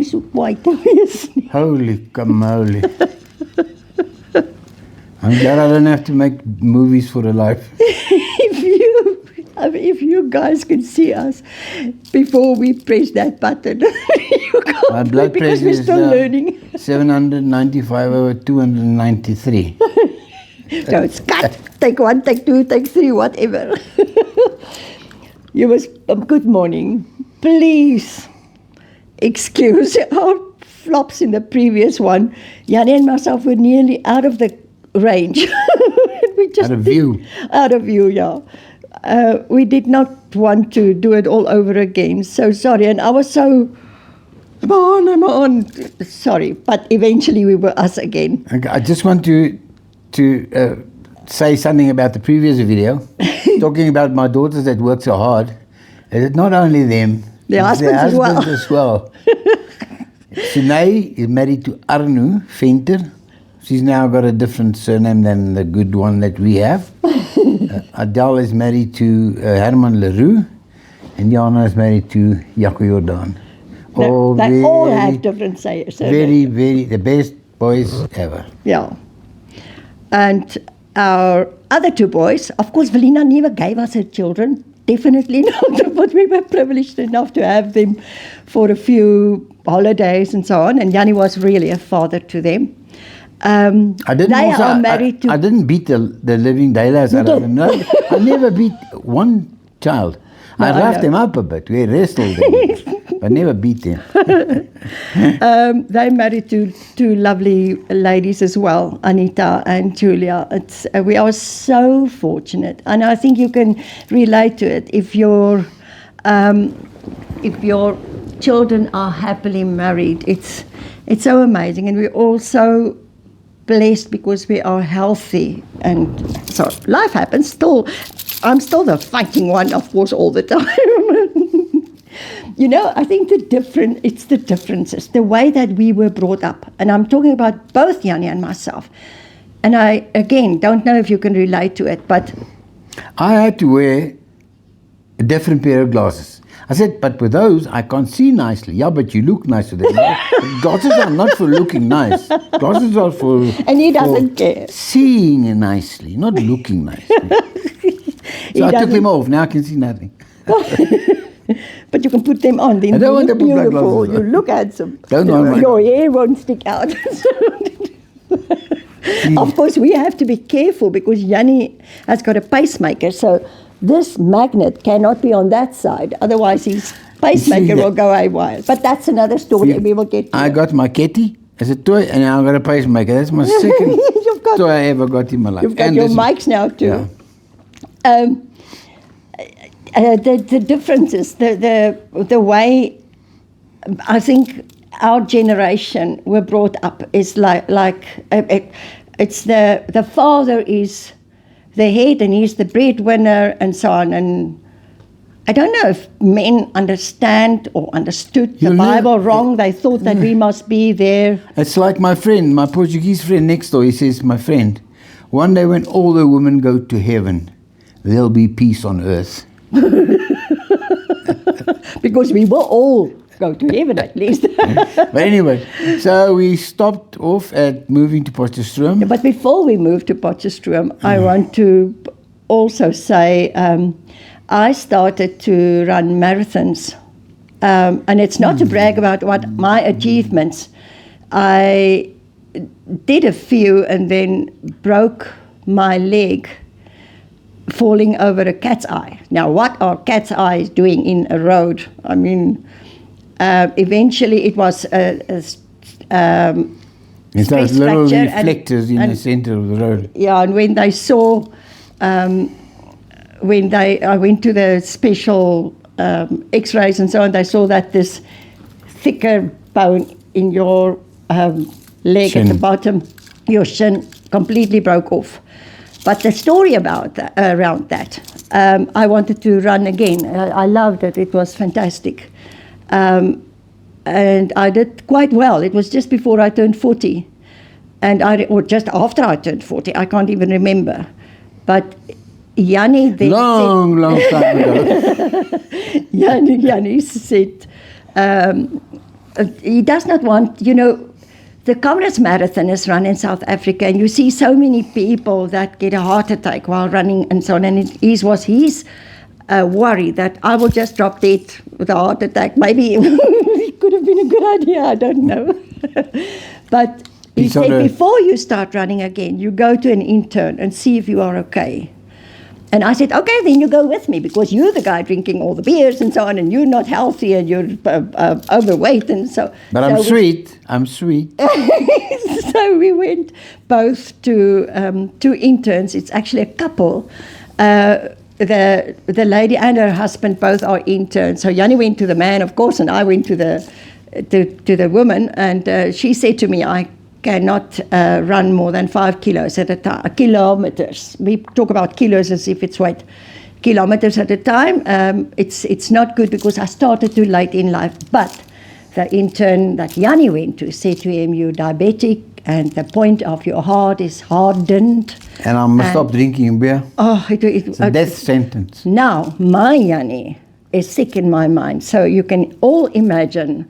nie so kwaai te wees nie. Holy camole. I'm glad I don't have to make movies for a life. If you guys could see us before we press that button, you can't, My blood because pressure we're is still learning. 795/293. So it's cut. Take 1, take 2, take 3, whatever. You must. Good morning. Please excuse our flops in the previous one. Jannie and myself were nearly out of the range. We just Out of view. Out of view, yeah. We did not want to do it all over again. So sorry. And I was so, I'm on. Sorry. But eventually we were us again. Okay, I just want to say something about the previous video, talking about my daughters that work so hard. It's not only them, Their it's their husbands husbands as well. Sinead is married to Arnu Venter. She's now got a different surname than the good one that we have. Adele is married to Herman Leroux, and Jana is married to Jaco Jordan. They all have different surnames. Very, very, the best boys ever. Yeah. And our other 2 boys, of course, Velina never gave us her children. Definitely not, but we were privileged enough to have them for a few holidays and so on. And Jannie was really a father to them. I didn't beat the living daylights out of them. No, I never beat one child. No, I roughed them up a bit. We wrestled them, but never beat them. They married to 2 lovely ladies as well, Anita and Julia. We are so fortunate, and I think you can relate to it if your children are happily married. It's so amazing, and we're also blessed because we are healthy, and so life happens. I'm still the fighting one, of course, all the time. You know, I think it's the differences, the way that we were brought up, and I'm talking about both Jannie and myself. And I, again, don't know if you can relate to it, but I had to wear a different pair of glasses. I said, but with those, I can't see nicely. Yeah, but you look nice with them. Glasses are not for looking nice. Glasses are for... And he doesn't care. Seeing nicely, not looking nicely. So I took them off. Now I can see nothing. But you can put them on. Then I don't want you to put black beautiful. glasses on. You look handsome. Don't want Your hair won't stick out. Of course, we have to be careful because Jannie has got a pacemaker. So this magnet cannot be on that side. Otherwise, his pacemaker will go haywire. But that's another story we will get to. I got my Ketty as a toy, and now I got a pacemaker. That's my second toy I ever got in my life. You've got your mics now too. Yeah. The differences, the way I think our generation were brought up is it's the father is the head and he's the breadwinner and so on. And I don't know if men understand or understood the Bible wrong. They thought that we must be there. It's like my friend, my Portuguese friend next door. He says, my friend, one day when all the women go to heaven, there'll be peace on earth. Because we will all go to heaven at least. But anyway, so we stopped off at moving to Potchefstroom. But before we move to Potchefstroom, I want to also say I started to run marathons. And it's not to brag about what my achievements. I did a few and then broke my leg falling over a cat's eye. Now, what are cat's eyes doing in a road? I mean, eventually it was it's those little reflectors in the center of the road. Yeah, and when they saw, I went to the special x-rays and so on, they saw that this thicker bone in your leg shin. At the bottom, your shin, completely broke off. But the story about around that, I wanted to run again. I loved it. It was fantastic. And I did quite well. It was just before I turned 40. Or just after I turned 40. I can't even remember. But Jannie then long time ago. Jannie said, he does not want, the Comrades Marathon is run in South Africa, and you see so many people that get a heart attack while running and so on. And his worry that I will just drop dead with a heart attack. Maybe it could have been a good idea, I don't know. But he said, before you start running again, you go to an intern and see if you are okay. And I said, okay, then you go with me, because you're the guy drinking all the beers and so on, and you're not healthy, and you're overweight and so. But I'm sweet. So we went both to interns. It's actually a couple. The lady and her husband both are interns. So Jannie went to the man, of course, and I went to the woman. And she said to me, I cannot run more than 5 kilos at a time, kilometers. We talk about kilos as if it's weight. Kilometers at a time. It's not good because I started too late in life. But the intern that Jannie went to said to him, you're diabetic and the point of your heart is hardened. And I must stop drinking beer. Oh, it's a death sentence. Now, my Jannie is sick in my mind. So you can all imagine.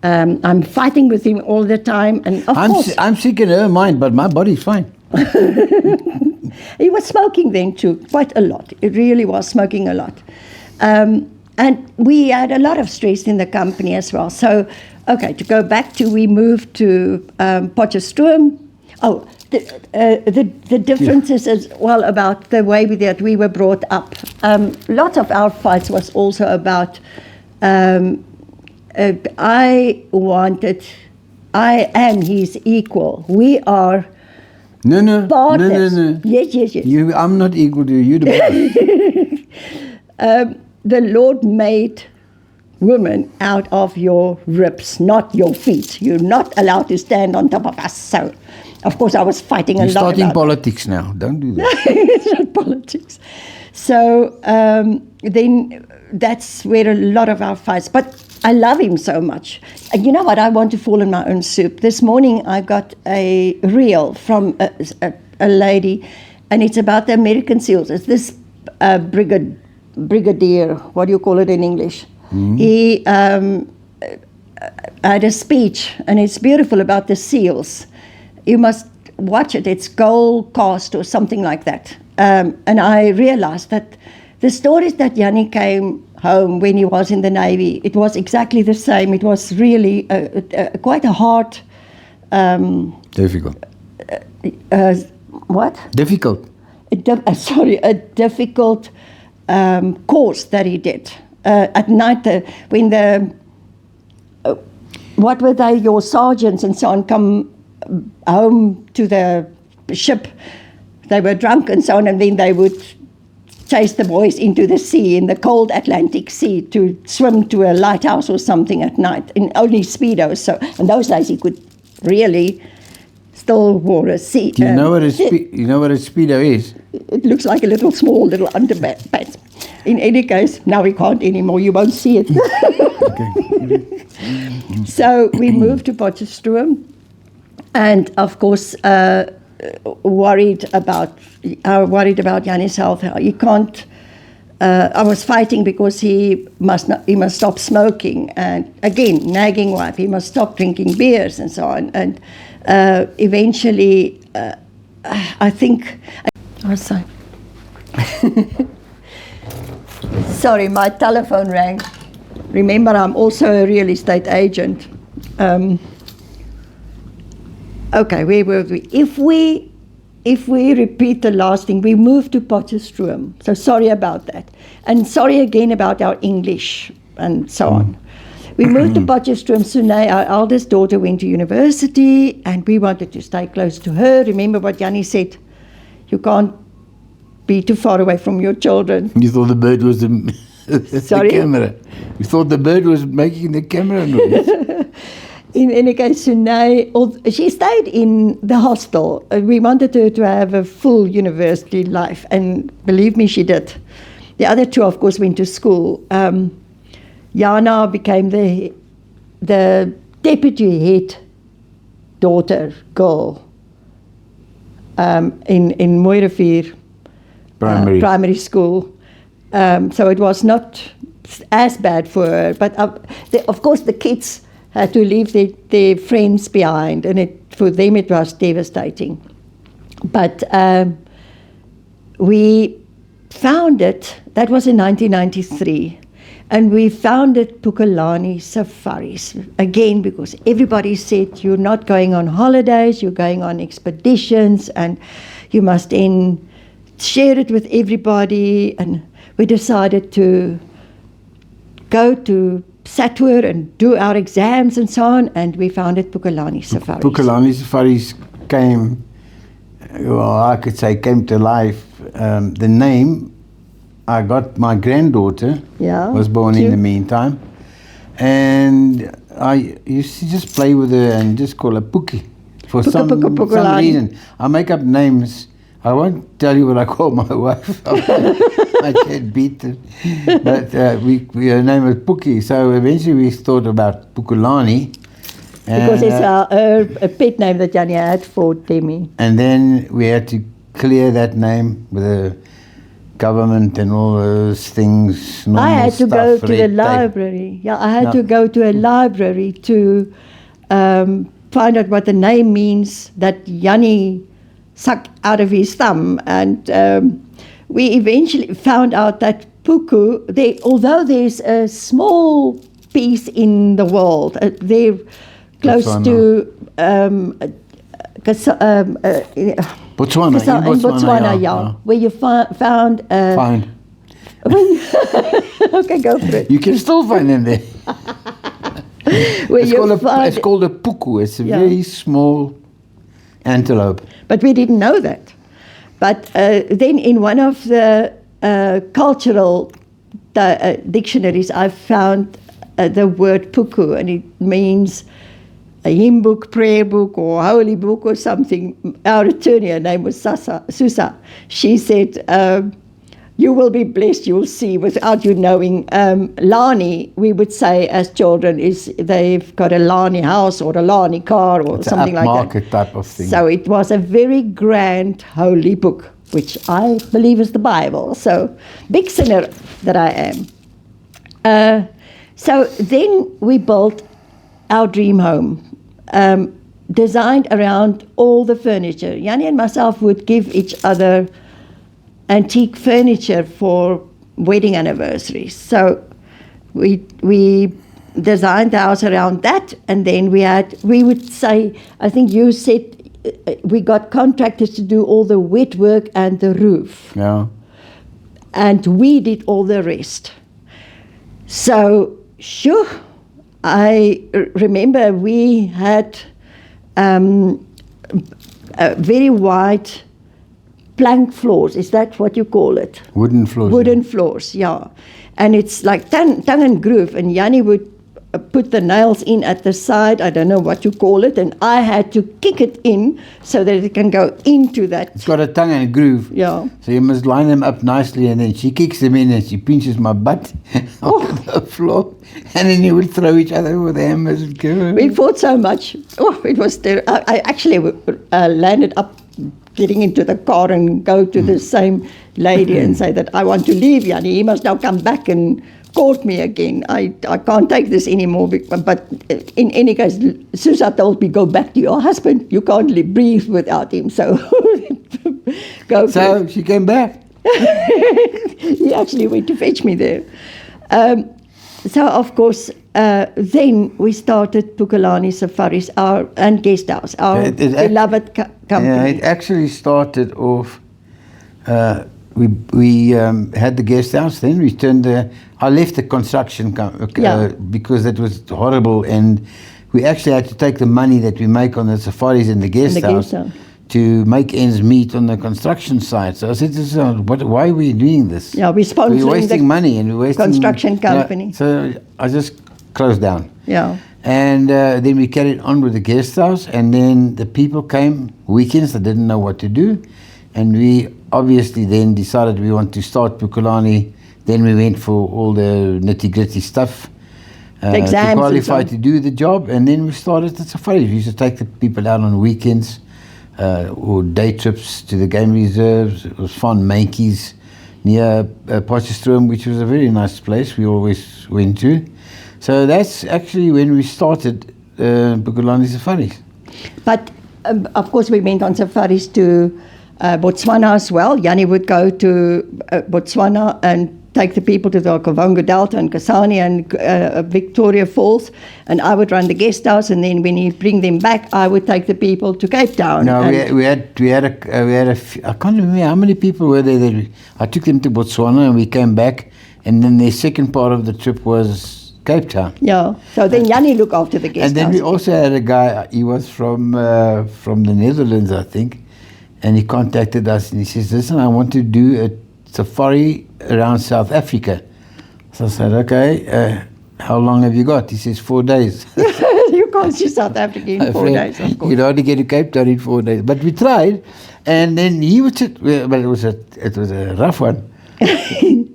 I'm fighting with him all the time, and of course I'm sick in her mind, but my body's fine. He was smoking then too, quite a lot. It really was smoking a lot, and we had a lot of stress in the company as well. So, okay, to go back to, we moved to Potchefstroom. Oh, the differences as well about the way that we were brought up. Lots of our fights was also about. I am his equal. We are partners. No. Yes. I'm not equal to you. You're the boss. The Lord made women out of your ribs, not your feet. You're not allowed to stand on top of us. So, of course, I was fighting a lot. You're starting politics now. Don't do that. It's not politics. So then that's where a lot of our fights. But I love him so much. And you know what? I want to fall in my own soup. This morning I got a reel from a lady, and it's about the American SEALs. It's this brigadier, what do you call it in English? Mm-hmm. He had a speech, and it's beautiful, about the SEALs. You must watch it. It's Gold Coast or something like that. And I realized that the stories that Jannie came home when he was in the Navy, it was exactly the same. It was really quite a hard... difficult. What? Difficult. A difficult course that he did. At night, when what were they, your sergeants and so on, come home to the ship, they were drunk and so on, and then they would chase the boys into the sea, in the cold Atlantic Sea, to swim to a lighthouse or something at night, in only Speedos. So in those days he could really still wore a sea. Do you know what a Speedo is? It looks like a small little underpants. In any case, now we can't anymore. You won't see it. So we moved to Potchefstroom, and of course worried about Jannie's health. He can't. I was fighting because he must stop smoking, and again nagging wife. He must stop drinking beers and so on. And eventually, I think. Oh, sorry. Sorry, my telephone rang. Remember, I'm also a real estate agent. Okay, where were we? If we repeat the last thing, we moved to Potchefstroom. So sorry about that. And sorry again about our English and so on. We moved to Potchefstroom. Sunay, our eldest daughter, went to university, and we wanted to stay close to her. Remember what Jannie said? You can't be too far away from your children. You thought the bird was the camera. You thought the bird was making the camera noise. In any case, Sunay, she stayed in the hostel. We wanted her to have a full university life, and believe me, she did. The other two, of course, went to school. Jana became the deputy head girl in Mooirivier primary school. So it was not as bad for her. But of course, the kids had to leave their friends behind, and for them it was devastating. But we founded, that was in 1993, and we founded Pukalani Safaris, again because everybody said you're not going on holidays, you're going on expeditions, and you must then share it with everybody. And we decided to go to Satwer and do our exams and so on, and we founded Pukalani Safaris. Pukalani Safaris came, well, I could say came to life. The name, I got my granddaughter, was born in the meantime, and I used to just play with her and just call her Puki. For some reason, I make up names. I won't tell you what I call my wife. I get beaten. But her name was Puki. So eventually we thought about Pukalani. Because it's a pet name that Jannie had for Demi. And then we had to clear that name with the government and all those things. I had to go to the library. Yeah, I had to go to a library to find out what the name means that Jannie sucked out of his thumb. And we eventually found out that Puku, although there's a small piece in the world, they're close to Botswana. In Botswana, yeah. Where you found... Fine. Okay, go for it. You can still find them there. It's called a puku. It's a very small antelope. But we didn't know that. But then in one of the cultural dictionaries, I found the word puku, and it means a hymn book, prayer book, or holy book or something. Our attorney, her name was Susa. She said, you will be blessed, you'll see, without you knowing. Lani, we would say as children, is they've got a Lani house or a Lani car or it's something like that. Market type of thing. So it was a very grand holy book, which I believe is the Bible. So big sinner that I am. So then we built our dream home, designed around all the furniture. Jannie and myself would give each other antique furniture for wedding anniversaries. So we designed the house around that, and then we would say, I think you said we got contractors to do all the wet work and the roof. Yeah. And we did all the rest. So, sure, I remember we had a very wide plank floors. Is that what you call it? Wooden floors. Wooden floors, yeah. And it's like tongue and groove, and Jannie would put the nails in at the side, I don't know what you call it, and I had to kick it in so that it can go into that. It's got a tongue and a groove. Yeah. So you must line them up nicely, and then she kicks them in and she pinches my butt onto the floor, and then you would throw each other with hammers and go. We fought so much. Oh, it was terrible. I actually landed up getting into the car and go to the same lady and say that I want to leave Jannie. He must now come back and court me again. I can't take this anymore. But in any case, Susa told me, go back to your husband. You can't breathe without him. So go. So she came back. He actually went to fetch me there. So of course, then we started Pukalani Safaris and Guest House, our beloved company. Yeah, it actually started off. We had the guest house. Then we turned I left the construction because that was horrible, and we actually had to take the money that we make on the safaris and the guest house to make ends meet on the construction site. So I said, why are we doing this? Yeah, we're sponsoring wasting money and we're wasting construction company. So I just closed down. Yeah. And then we carried on with the guest house, and then the people came weekends that didn't know what to do, and we obviously then decided we want to start Pukalani. Then we went for all the nitty-gritty stuff to qualify to do the job, and then we started the safaris. We used to take the people out on weekends or day trips to the game reserves. It was fun. Mankies near Potchefstroom, which was a very nice place we always went to. So that's actually when we started Bukulani Safaris. But of course, we went on safaris to Botswana as well. Jannie would go to Botswana and take the people to the Okavango Delta and Kasane and Victoria Falls, and I would run the guest house. And then when he bring them back, I would take the people to Cape Town. No, we had I can't remember how many people were there. I took them to Botswana and we came back, and then the second part of the trip was Cape Town. Yeah. So then Jannie looked after the guest And then house. we also had a guy. He was from the Netherlands, I think, and he contacted us and he says, "Listen, I want to do a safari around South Africa." So I said, "Okay, how long have you got?" He says, 4 days. You can't see South Africa in 4 days, of course. You'd hardly get to Cape Town in 4 days. But we tried, and then he would sit, but it was a rough one.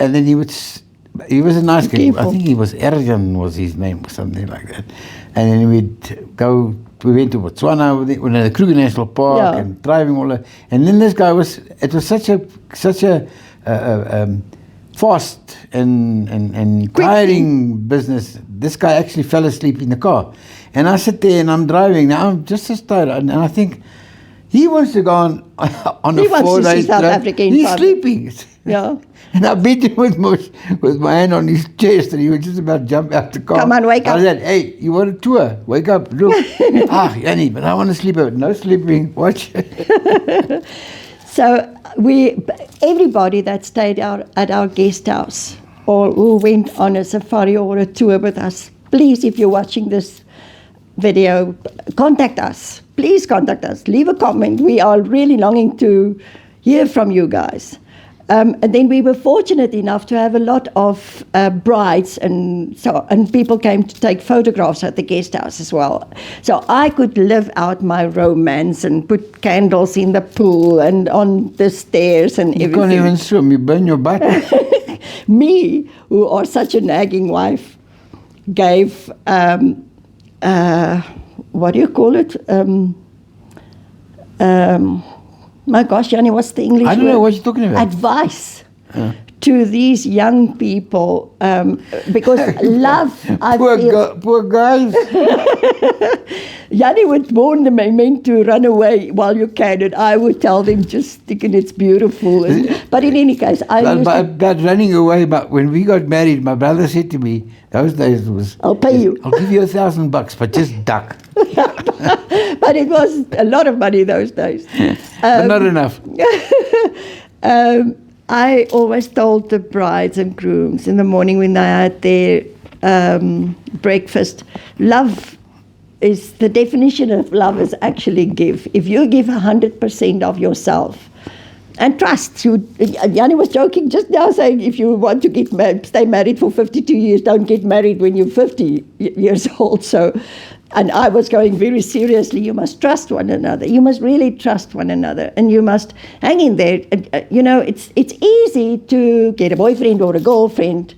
And then he was a nice guy. I think he was Erjan was his name or something like that. And then we went to Botswana, we went to the Kruger National Park and driving all that. And then this guy it was such a fast and tiring business. This guy actually fell asleep in the car. And I sit there and I'm driving. Now I'm just as tired. And I think, he wants to go on a 4-day South trip. African He's fun. sleeping. Yeah. And I beat him with my hand on his chest, and he would just about jump out the car. Come on, wake up. I said, "Hey, you want a tour? Wake up, look." Jannie, but I want to sleep over. No sleeping. Watch. So everybody that stayed at our guest house or who went on a safari or a tour with us, please, if you're watching this video, contact us. Please contact us. Leave a comment. We are really longing to hear from you guys. And then we were fortunate enough to have a lot of brides and people came to take photographs at the guest house as well. So I could live out my romance and put candles in the pool and on the stairs and You everything. can't even swim. You burn your butt. Me, who are such a nagging wife, gave what do you call it? My gosh, Jannie, what's the English I don't word? know what you're talking about. Advice to these young people, because love, I feel... Poor guys. Jannie would warn them, I meant to run away while you can, and I would tell them, just stick and it's beautiful. But in any case, But running away, but when we got married, my brother said to me, those days was, I'll pay you. I'll give you $1,000, but just duck. But it was a lot of money those days. But not enough. I always told the brides and grooms in the morning when they had their breakfast, love is, the definition of love is actually give. If you give 100% of yourself, and trust. Jannie was joking just now, saying if you want to stay married for 52 years, don't get married when you're 50 years old. So, and I was going very seriously, you must trust one another. You must really trust one another. And you must hang in there. It's easy to get a boyfriend or a girlfriend,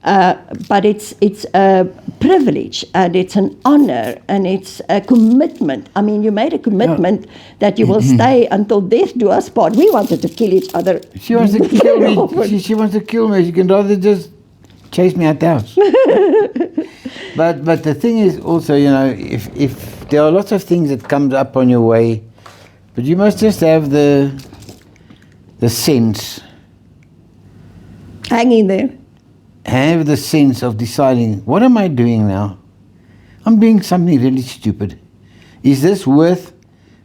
but it's a privilege and it's an honor and it's a commitment. I mean, you made a commitment that you will stay until death do us part. We wanted to kill each other. She wants to kill me. She wants to kill me. She can rather just chase me out the house. But the thing is also, if there are lots of things that comes up on your way, but you must just have the sense. Hang in there. Have the sense of deciding, what am I doing now? I'm doing something really stupid. Is this worth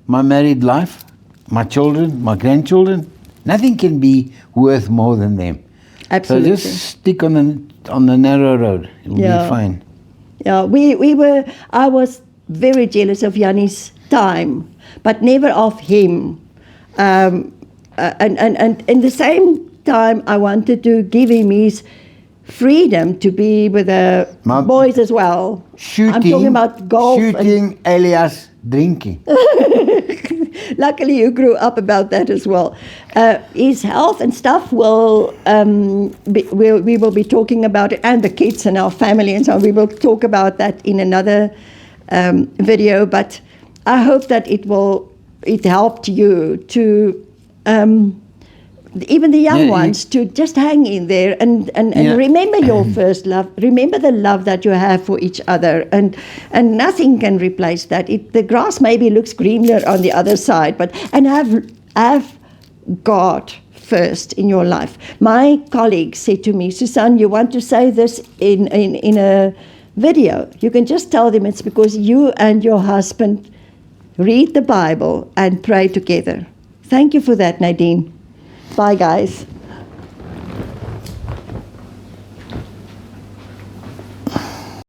my married life, my children, my grandchildren? Nothing can be worth more than them. Absolutely. So just stick on the narrow road. It'll be fine. Yeah, I was very jealous of Jannie's time, but never of him. And in the same time, I wanted to give him his freedom to be with the boys as well. Shooting, I'm talking about golf. Shooting alias drinking. Luckily, you grew up about that as well. His health and stuff we will be talking about it, and the kids and our family and so on. We will talk about that in another video. But I hope that it helped you to even the young Yeah, ones, to just hang in there and Yeah. remember your first love. Remember the love that you have for each other, and nothing can replace that. The grass maybe looks greener on the other side, but have God first in your life. My colleague said to me, Susan, you want to say this in a video? You can just tell them it's because you and your husband read the Bible and pray together. Thank you for that, Nadine. Bye, guys.